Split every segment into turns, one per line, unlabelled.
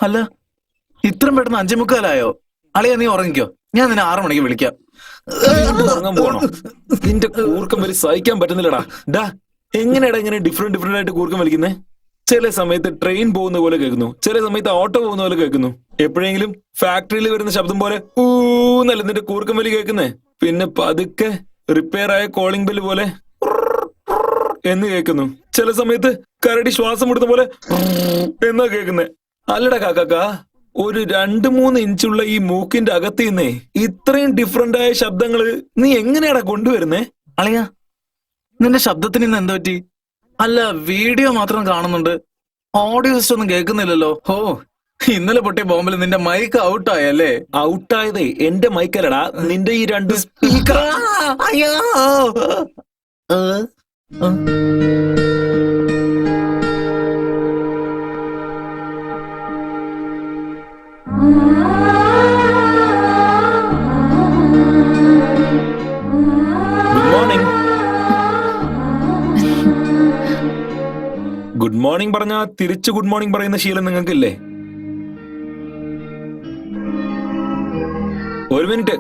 അല്ല, ഇത്രയും പെട്ടെന്ന് 5:45 അളിയാ, നീ ഉറങ്ങിക്കോ. ഞാൻ നിന്നെ 6 മണിക്ക് വിളിക്കാം.
ഉറങ്ങാൻ പോകണോ? നിന്റെ കൂർക്കം വലി സഹിക്കാൻ പറ്റുന്നില്ലടാ. ഡാ, എങ്ങനെയാടാ ഇങ്ങനെ ഡിഫറെന്റ് ആയിട്ട് കൂർക്കം വലിക്കുന്നേ? ചില സമയത്ത് ട്രെയിൻ പോകുന്ന പോലെ കേൾക്കുന്നു, ചില സമയത്ത് ഓട്ടോ പോകുന്ന പോലെ കേൾക്കുന്നു. എപ്പോഴെങ്കിലും ഫാക്ടറിയിൽ വരുന്ന ശബ്ദം പോലെ ഊന്നല്ല നിന്റെ കൂർക്കം വലി കേൾക്കുന്നേ. പിന്നെ പതുക്കെ റിപ്പയർ ആയ കോളിംഗ് ബെല്ല് പോലെ എന്ന് കേൾക്കുന്നു. ചില സമയത്ത് കരടി ശ്വാസം വിടുന്ന പോലെ എന്നാ കേൾക്കുന്നേ. അല്ലടാ കാക്കാ, ഒരു 2-3 ഇഞ്ചുള്ള ഈ മൂക്കിന്റെ അകത്ത് നിന്നേ ഇത്രയും ഡിഫറെന്റ് ആയ ശബ്ദങ്ങള് നീ എങ്ങനെയാടാ കൊണ്ടുവരുന്നേ?
അളിയാ, നിന്റെ ശബ്ദത്തിന് ഇന്ന് എന്താ പറ്റി? അല്ല, വീഡിയോ മാത്രം കാണുന്നുണ്ട്, ഓഡിയോ സിസ്റ്റം ഒന്നും കേൾക്കുന്നില്ലല്ലോ. ഓ, ഇന്നലെ പൊട്ടിയ ബോംബിൽ നിന്റെ മൈക്ക് ഔട്ടായല്ലേ?
ഔട്ടായതേ എന്റെ മൈക്കല്ലടാ, നിന്റെ ഈ 2 സ്പീക്കർ.
അയ്യോ.
ഗുഡ് മോർണിംഗ് പറഞ്ഞാ തിരിച്ചു ഗുഡ് മോർണിംഗ് പറയുന്ന ശീലം നിങ്ങൾക്കില്ലേ? ഒരു മിനിറ്റ്,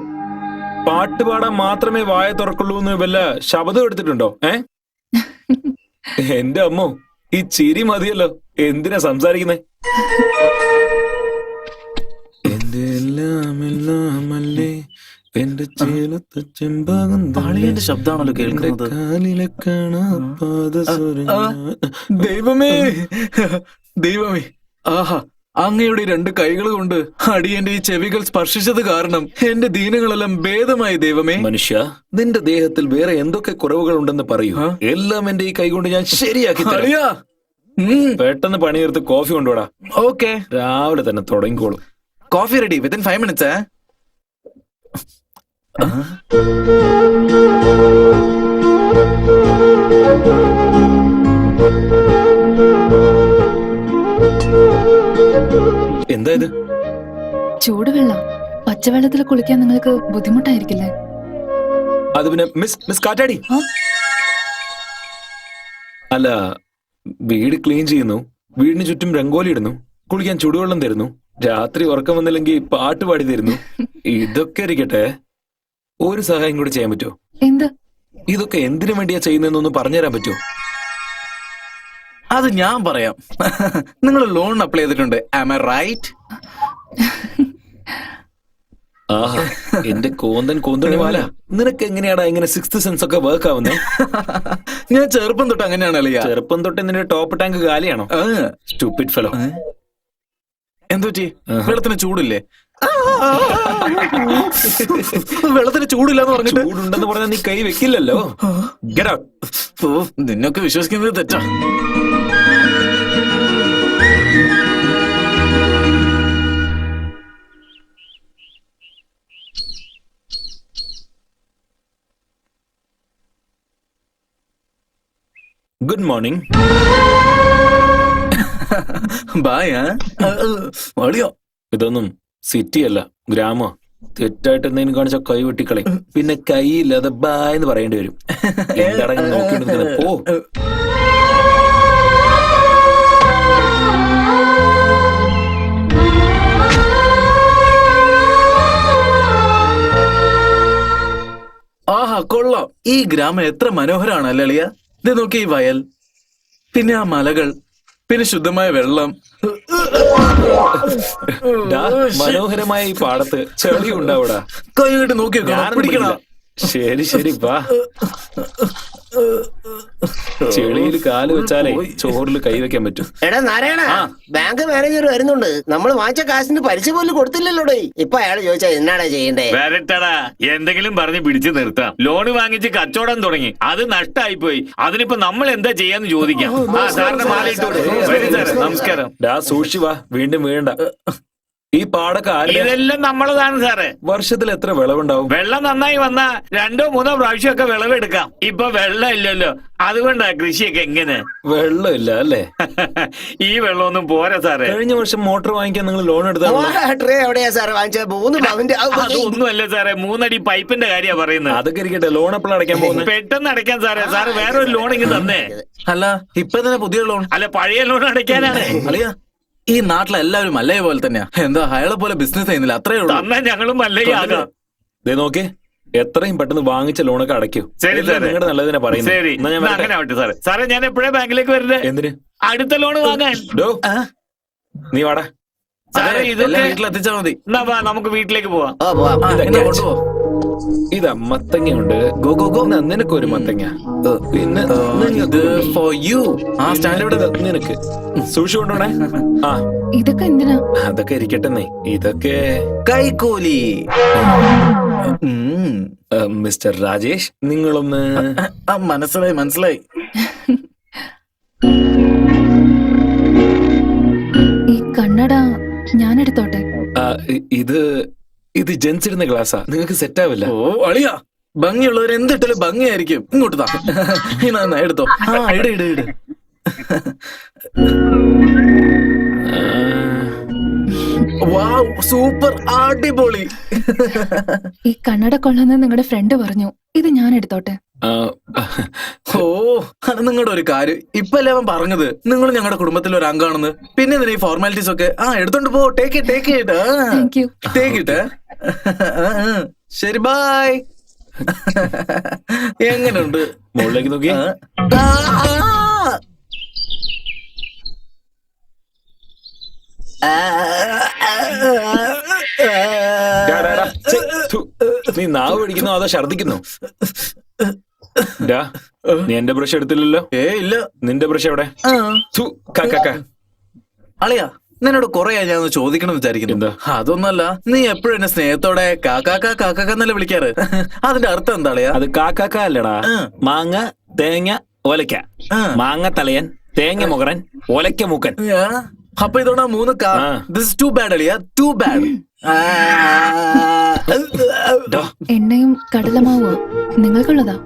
പാട്ട് പാടാൻ മാത്രമേ വായ തുറക്കുള്ളൂ എന്ന് വല്ല ശബ്ദം എടുത്തിട്ടുണ്ടോ? എന്റെ അമ്മോ, ഈ ചിരി മതിയല്ലോ, എന്തിനാ സംസാരിക്കുന്നേ? എന്റെ എല്ലാമല്ലേ എന്റെ ചേലത്തെ ചെമ്പാകും
അളിയന്റെ ശബ്ദമാണല്ലോ കേൾക്കുന്നത്.
കാലിലെ
ദൈവമേ, ദൈവമേ, ആഹാ, അങ്ങയുടെ 2 കൈകൾ കൊണ്ട് അടിയന്റെ ഈ ചെവികൾ സ്പർശിച്ചത് കാരണം എന്റെ ദീനങ്ങളെല്ലാം ഭേദമായി. ദൈവമേ,
മനുഷ്യ, നിന്റെ ദേഹത്തിൽ വേറെ എന്തൊക്കെ കുറവുകൾ ഉണ്ടെന്ന് പറയൂ. എല്ലാം എന്റെ ഈ കൈ കൊണ്ട് ഞാൻ ശരിയാക്കി തരാം. പെട്ടെന്ന് പണിയെടുത്ത് കോഫി കൊണ്ടുപോടാ.
ഓക്കെ,
രാവിലെ തന്നെ തുടങ്ങിക്കോളും.
Coffee ready within 5 minutes.
എന്താ ഇത്?
ചൂടുവെള്ളം. പച്ചവെള്ളത്തിൽ കുളിക്കാൻ നിങ്ങൾക്ക് ബുദ്ധിമുട്ടായിരിക്കില്ലേ?
അത് പിന്നെ മിസ് കാറ്റാടി. അല്ല, വീട് ക്ലീൻ ചെയ്യുന്നു, വീടിന് ചുറ്റും രംഗോലി ഇടുന്നു, കുളിക്കാൻ ചൂടുവെള്ളം തരുന്നു, രാത്രി ഉറക്കം വന്നില്ലെങ്കിൽ പാട്ട് പാടി തരുന്നു. ഇതൊക്കെ ഇരിക്കട്ടെ, ഒരു സഹായം കൂടി ചെയ്യാൻ പറ്റുമോ?
എന്ത്?
ഇതൊക്കെ എന്തിനു വേണ്ടിയാ ചെയ്യുന്നതെന്നൊന്ന് പറഞ്ഞുതരാൻ പറ്റുമോ?
അത് ഞാൻ പറയാം. നിങ്ങൾ ലോൺ അപ്ലൈ ചെയ്തിട്ടുണ്ട്, ആം ഐ റൈറ്റ്?
ആഹാ, എന്റെ കോന്തണി വാല, നിനക്ക് എങ്ങനെയാടാ ഇങ്ങനെ 6th സെൻസ് ഒക്കെ വർക്ക് ആവുന്നേ?
ഞാൻ ചെറുപ്പം തൊട്ട് അങ്ങനെയാണ് അളിയാ.
ചെറുപ്പം തൊട്ട് നിന്റെ ടോപ്പ് ടാങ്ക് കാലിയാണോ? Stupid fellow.
എന്തുപറ്റി? വെള്ളത്തിന് ചൂടില്ലേ? വെള്ളത്തിന് ചൂടില്ലെന്ന് പറഞ്ഞിട്ട്
ചൂടുണ്ടെന്ന് പറഞ്ഞാൽ നീ കൈ വെക്കില്ലല്ലോ. Get out.
നിന്നൊക്കെ വിശ്വസിക്കുന്നത് തെറ്റാ.
Good morning.
ബായ്. ഓടിയോ?
ഇതൊന്നും സിറ്റി അല്ല, ഗ്രാമോ. തെറ്റായിട്ട് എന്തെങ്കിലും കാണിച്ച കൈ വെട്ടിക്കളയും. പിന്നെ കൈയില്ലാതെ ബായ് എന്ന് പറയേണ്ടി വരും. എന്താടാ നോക്കിയിട്ട് പോ.
ആഹാ, കൊള്ളാം. ഈ ഗ്രാമം എത്ര മനോഹരമാണ് അല്ലേ അളിയ? ഇത് നോക്കി, ഈ വയൽ, പിന്നെ ആ മലകൾ, പിന്നെ ശുദ്ധമായ വെള്ളം.
മനോഹരമായ ഈ പാടത്ത് ചെളി ഉണ്ടാവൂടാ.
കൈ കിട്ടി നോക്കിയോ, പിടിക്കണം.
ശരി വാ. ചെളിയിൽ കാല് വെച്ചാലേ ചോറിൽ കൈവയ്ക്കാൻ പറ്റും.
എടാ നാരായണ, ബാങ്ക് മാനേജർ വരുന്നുണ്ട്. നമ്മൾ വാങ്ങിച്ച കാശിന് പലിശ പോലും കൊടുത്തില്ലല്ലോടേ. ഇപ്പൊ അയാൾ ചോദിച്ചാ എന്നാടാ ചെയ്യണ്ടേ?
വരട്ടടാ, എന്തെങ്കിലും പറഞ്ഞ് പിടിച്ചു നിർത്താം. ലോണ് വാങ്ങിച്ച് കച്ചവടം തുടങ്ങി, അത് നഷ്ടമായി പോയി. അതിനിപ്പോ നമ്മൾ എന്താ ചെയ്യാന്ന് ചോദിക്കാം. സാറിന്റെ മാലയിട്ടോട്. നമസ്കാരം.
സൂക്ഷിച്ചു വാ, വീണ്ടും വീഴണ്ട. ഈ പാടൊക്കെ ആരുടെ?
ഇതെല്ലാം നമ്മളതാണ് സാറേ.
വർഷത്തിൽ എത്ര വിളവുണ്ടാവും?
വെള്ളം നന്നായി വന്നാ 2 3 പ്രാവശ്യമൊക്കെ വിളവെടുക്കാം. ഇപ്പൊ വെള്ളം ഇല്ലല്ലോ, അതുകൊണ്ടാ കൃഷിയൊക്കെ എങ്ങനെ.
വെള്ളമില്ല അല്ലേ?
ഈ വെള്ളമൊന്നും പോരാ സാറേ.
കഴിഞ്ഞ വർഷം മോട്ടോർ വാങ്ങിക്കാൻ നിങ്ങൾ ലോൺ എടുത്താണോ?
ട്രേ എവിടെയാ സാർ വാങ്ങിച്ചത്? 3 പവന്റെ
അതൊന്നുമല്ല സാറേ, 3 അടി പൈപ്പിന്റെ കാര്യ പറയുന്നത്.
അതൊക്കെ ഇരിക്കട്ടെ, ലോൺ എപ്പോഴും അടയ്ക്കാൻ പോകുന്നത്?
പെട്ടെന്ന് അടയ്ക്കാൻ സാറേ. സാറ് വേറൊരു ലോൺ ഇങ്ങ് തന്നേ.
അല്ല ഇപ്പൊ തന്നെ പുതിയ ലോൺ?
അല്ല, പഴയ ലോൺ അടയ്ക്കാനാണ്.
അളിയ ഈ നാട്ടിലെ എല്ലാവരും മല്ലയെ പോലെ തന്നെയാ. എന്താ അയാളെ പോലെ ബിസിനസ് ചെയ്യുന്നില്ല, അത്രേ ഉള്ളൂ.
തന്നാ ഞങ്ങളും മല്ലയാകാം.
ദേ നോക്കേ, എത്രയും പെട്ടെന്ന് വാങ്ങിച്ച ലോണൊക്കെ അടയ്ക്കൂ.
ശരി
എല്ലാം
സാറേ.
നിങ്ങളുടെ നല്ലതിനെ പറയുന്നത്.
ശരി,
എന്നാ ഞാൻ
എന്നാ
വരട്ടെ.
അങ്ങനെ ആവട്ടെ സാറേ. സാറേ ഞാൻ എപ്പോഴാ ബാങ്കിലേക്ക് വരണ്ടേ?
എന്തിന്?
അടുത്ത ലോൺ വാങ്ങാൻ.
ഡോ,
ആ?
നീ വാടാ.
സാറേ
അതെ,
ഇതൊക്കെ
എല്ലാം വീട്ടിലെത്തിച്ചാ മതി.
എന്നാ വാ, നമുക്ക് വീട്ടിലേക്ക് പോവാം.
ആ, എന്നാ കൊണ്ടുപോ.
ഇതാ മത്തങ്ങയുണ്ട്.
Go go go.
എന്നാ നിനക്കൊരു മത്തങ്ങ. പിന്നെ
ഇത്
നിങ്ങൾക്ക്
ഫോർ യു. ആ സ്റ്റാൻഡ് ഇവിടെ.
ഇത് നിനക്ക് സൂക്ഷിച്ചു കൊണ്ടോണേ. ആ,
ഇതൊക്കെ എന്തിനാ?
അതൊക്കെ ഇരിക്കട്ടെന്നേ. ഇതൊക്കെ
കൈക്കൂലി.
മിസ്റ്റർ രാജേഷ്, നിങ്ങളൊന്ന്
മനസ്സിലായി മനസ്സിലായി.
ഈ കണ്ണട ഞാൻ എടുത്തോട്ടെ?
ആ, ഇത് ജെൻസ് ഇടുന്ന ഗ്ലാസ്സാ, നിങ്ങൾക്ക് സെറ്റ് ആവില്ല.
ഓ അളിയ, ഭംഗിയുള്ളവർ എന്തിട്ടാലും ഭംഗിയായിരിക്കും. ഇങ്ങോട്ട് താ. ഇന്നാ എടുത്തോ. ആ ഇട് ഇട് ഇട്. വാവ്, സൂപ്പർ, അടിപൊളി.
ഈ കണ്ണട കൊള്ളാന്ന് നിങ്ങളുടെ ഫ്രണ്ട് പറഞ്ഞു. ഇത് ഞാൻ എടുത്തോട്ടെ?
ഓ, അത് നിങ്ങളുടെ ഒരു കാര്യം. ഇപ്പല്ലേ അവൻ പറഞ്ഞത് നിങ്ങൾ ഞങ്ങളുടെ കുടുംബത്തിലെ ഒരു അംഗമാണെന്ന്. പിന്നെ എന്തിനാ ഈ ഫോർമാലിറ്റീസ് ഒക്കെ? ആ എടുത്തോണ്ട് പോ. ടേക്ക് ഇട്ട്
താങ്ക് യു.
ടേക്ക് ഇട്ട്. ശരി, ബൈ. എങ്ങനെയുണ്ട്?
മുകളിലേക്ക് നോക്കി. ഡാ, ഡാ, ഡാ. ഛെ, ഥു. നീ നാവ് പിടിക്കുന്നോ അതോ ഛർദിക്കുന്നോ? ഡാ, നീ എന്റെ ബ്രഷ് എടുത്തില്ലല്ലോ.
ഇല്ല.
നിന്റെ ബ്രഷ് എവിടെ? ഥു,
അളിയാ, നിന്നോട് കൊറേ ഞാൻ ഒന്ന് ചോദിക്കണം വിചാരിക്കുന്നു.
എന്താ?
അതൊന്നല്ല, നീ എപ്പോഴും എന്നെ സ്നേഹത്തോടെ കാക്കാന്നല്ലേ വിളിക്കാറ്. അതിന്റെ അർത്ഥം എന്താ അളിയാ?
അത് കാക്കാക്ക അല്ലടാ. മാങ്ങ തേങ്ങ ഒലക്ക.
ആ.
മാങ്ങ തലയൻ, തേങ്ങ മുകറൻ, ഒലക്ക മൂക്കൻ.
ആ, അപ്പൊ ഇതോടാ 3 കാ.
ആ.
ദിസ് ഇസ് ടു ബാഡ് അളിയാ, ടു ബാഡ്.
എണ്ണയും കടലമാവോ നിങ്ങൾക്കുള്ളതാ?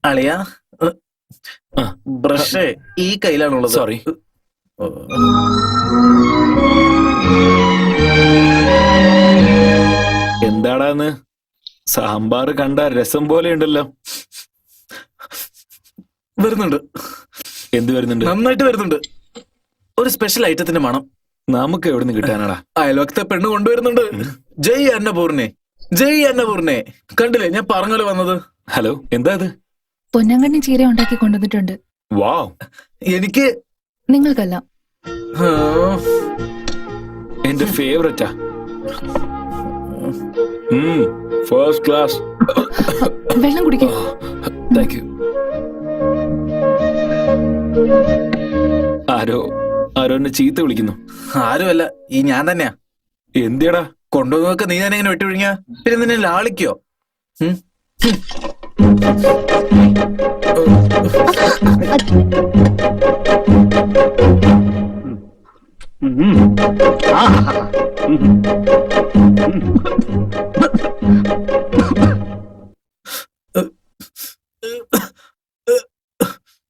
അളിയാ,
ആ.
ബ്രഷ് ഈ കയ്യിലാണുള്ളത്.
സോറി. എന്താടാന്ന്? സാമ്പാർ കണ്ട രസം പോലെ ഉണ്ടല്ലോ.
വരുന്നുണ്ട്.
എന്ത് വരുന്നുണ്ട്?
നന്നായിട്ട് വരുന്നുണ്ട്. ഒരു സ്പെഷ്യൽ ഐറ്റത്തിന്റെ മണം.
നമുക്ക് എവിടെ നിന്ന് കിട്ടാനാടാ?
അയൽവക്കത്തെ പെണ്ണ് കൊണ്ടുവരുന്നുണ്ട്. ജയ് അന്നപൂർണെ, ജയ് അന്നപൂർണെ. കണ്ടില്ലേ ഞാൻ പറഞ്ഞല്ലോ വന്നത്.
ഹലോ, എന്താ ഇത്?
പൊന്നങ്കണ്ണി ചീര ഉണ്ടാക്കി കൊണ്ടുവന്നിട്ടുണ്ട്.
വാവ്,
എനിക്ക്
നിങ്ങൾക്കല്ല.
ആ,
എന്റെ ഫേവറേറ്റാ. First class.
വെള്ളം കുടിക്കും.
Thank you. ആരോ എന്നെ ചീത്ത വിളിക്കുന്നു.
ആരുമല്ല, ഈ ഞാൻ തന്നെയാ.
എന്തിയടാ?
കൊണ്ടുവന്നൊക്കെ നീ തന്നെ എങ്ങനെ വെട്ടിവിഴിഞ്ഞ? പിന്നെ നിന്നെ ലാളിക്കോ?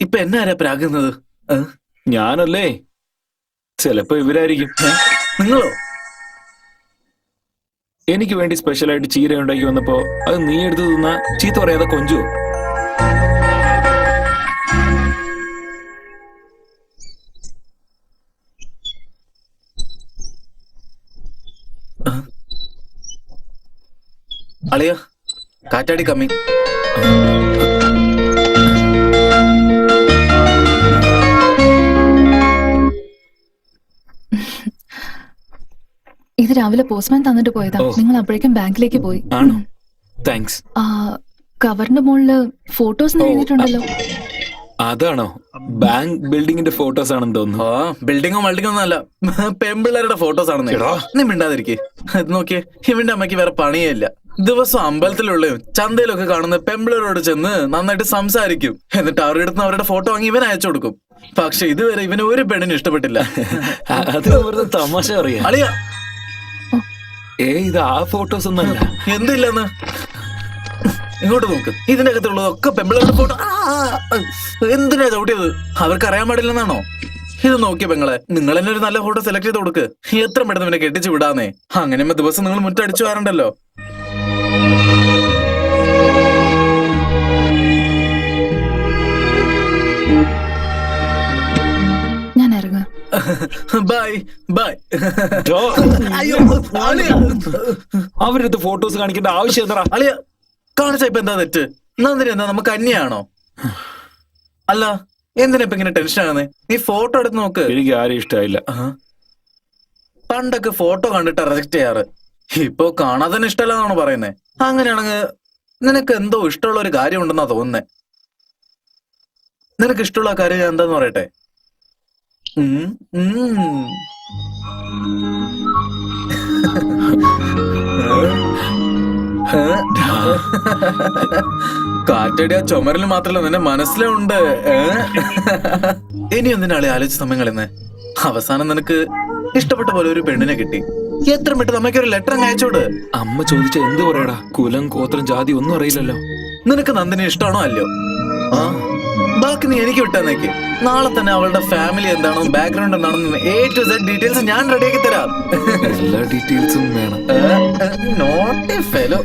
ഇപ്പൊ എന്നാരാ പ്രാകുന്നത്?
ഞാനല്ലേ? ചിലപ്പോ ഇവരായിരിക്കും.
നിങ്ങളോ?
എനിക്ക് വേണ്ടി സ്പെഷ്യലായിട്ട് ചീര ഉണ്ടാക്കി വന്നപ്പോ അത് നീ എടുത്ത് തിന്നാ ചീത്ത പറയാതെ കൊഞ്ചു.
അളിയ, കാറ്റാടി കമ്മി.
ഇത് രാവിലെ പോസ്റ്റ്മാൻ തന്നിട്ട് പോയതാ. നിങ്ങൾ അപ്പോഴേക്കും ബാങ്കിലേക്ക് പോയി.
ആണോ? താങ്ക്സ്.
കവറിന്റെ മുകളില് ഫോട്ടോസ് എഴുതിയിട്ടുണ്ടല്ലോ.
അതാണോ ബാങ്ക് ബിൽഡിങ്ങിന്റെ ഫോട്ടോസ് ആണെന്ന് തോന്നുന്നു.
ആ ബിൽഡിങ്ങോ മൾഡിങ്ങോ ഒന്നും അല്ല, പെമ്പിള്ളേരുടെ ഫോട്ടോസ് ആണെന്ന്.
എടാ.
നീ മിണ്ടാതിരിക്കേ. ഇത് നോക്കിയേ, ഇവന്റെ അമ്മയ്ക്ക് വേറെ പണിയേ ഇല്ല. ദിവസം അമ്പലത്തിലുള്ളയും ചന്തയിലൊക്കെ കാണുന്ന പെമ്പിളരോട് ചെന്ന് നന്നായിട്ട് സംസാരിക്കും. എന്നിട്ട് അവരുടെ അടുത്ത് അവരുടെ ഫോട്ടോ വാങ്ങി ഇവൻ അയച്ചു കൊടുക്കും. പക്ഷെ ഇതുവരെ ഇവന് ഒരു പെണ്ണിന് ഇഷ്ടപ്പെട്ടില്ല.
അത് വെറുതെ തമാശ അറിയാം.
അളിയ
ഇത് ആ ഫോട്ടോസ് ഒന്നല്ല.
എന്തില്ലെന്ന് ഇങ്ങോട്ട് നോക്ക്. ഇതിന്റെ അകത്തുള്ളതൊക്കെ പെമ്പിളരുടെ ഫോട്ടോ. എന്തിനാ ചവിട്ടിയത്? അവർക്ക് അറിയാൻ പാടില്ലെന്നാണോ? ഇത് നോക്കിയ പെങ്ങളെ, നിങ്ങൾ തന്നെ ഒരു നല്ല ഫോട്ടോ സെലക്ട് ചെയ്ത് കൊടുക്ക്. എത്ര പെട്ടെന്ന് ഇവനെ കെട്ടിച്ചു വിടാന്നേ. അങ്ങനെ ദിവസം നിങ്ങൾ മുറ്റടിച്ചു വരണ്ടല്ലോ.
ഞാൻ ഇറങ്ങാം.
Bye bye.
ഡോ,
അയ്യോ അളിയ,
അവരടുത്ത് ഫോട്ടോസ് കാണിക്കേണ്ട ആവശ്യം എന്താ?
അളിയ കാണിച്ച ഇപ്പൊ എന്താ തെറ്റ്? നന്ദിനി എന്താ നമുക്ക് അന്യാണോ? അല്ല എന്തിനാ ഇപ്പൊ ഇങ്ങനെ ടെൻഷൻ ആകുന്നേ? നീ ഫോട്ടോ എടുത്ത് നോക്ക്.
എനിക്ക് ആരും ഇഷ്ടമായില്ല.
പണ്ടൊക്കെ ഫോട്ടോ കണ്ടിട്ട് റിജക്ട് ചെയ്യാറ്, ഇപ്പൊ കാണാതെ തന്നെ ഇഷ്ടമല്ലെന്നാണോ പറയുന്നേ? അങ്ങനെയാണെങ്കിൽ നിനക്ക് എന്തോ ഇഷ്ടമുള്ള ഒരു കാര്യം ഉണ്ടെന്നാ തോന്നുന്നേ. നിനക്ക് ഇഷ്ടമുള്ള കാര്യം ഞാൻ എന്താന്ന് പറയട്ടെ? കാറ്റടിയ ചുമരിൽ മാത്രമല്ല നിന്റെ മനസ്സിലുണ്ട്. ഇനി എന്തിനാളെ ആലോചിച്ച സമയം കളയുന്നേ? അവസാനം നിനക്ക് ഇഷ്ടപ്പെട്ട പോലെ ഒരു പെണ്ണിനെ കിട്ടി. എത്ര പെട്ടെന്ന് അമ്മയ്ക്ക് ഒരു ലെറ്റർ അയച്ചോട്.
അമ്മ ചോദിച്ച എന്ത് പറയടാ? കുലം ഗോത്രം ജാതി ഒന്നും അറിയില്ലല്ലോ.
നിനക്ക് നന്ദിനെ ഇഷ്ടമാണോ അല്ലയോ? ആ ബാക്കി നീ എനിക്ക് വിട്ടാന്നേക്ക്. നാളെ തന്നെ അവളുടെ ഫാമിലി എന്താണെന്നും ബാക്ക്ഗ്രൗണ്ട് എന്താണെന്നും A to Z ഡീറ്റെയിൽസ് ഞാൻ റെഡിയാക്കി തരാം.
എല്ലാ ഡീറ്റെയിൽസും വേണം.
Not a fellow.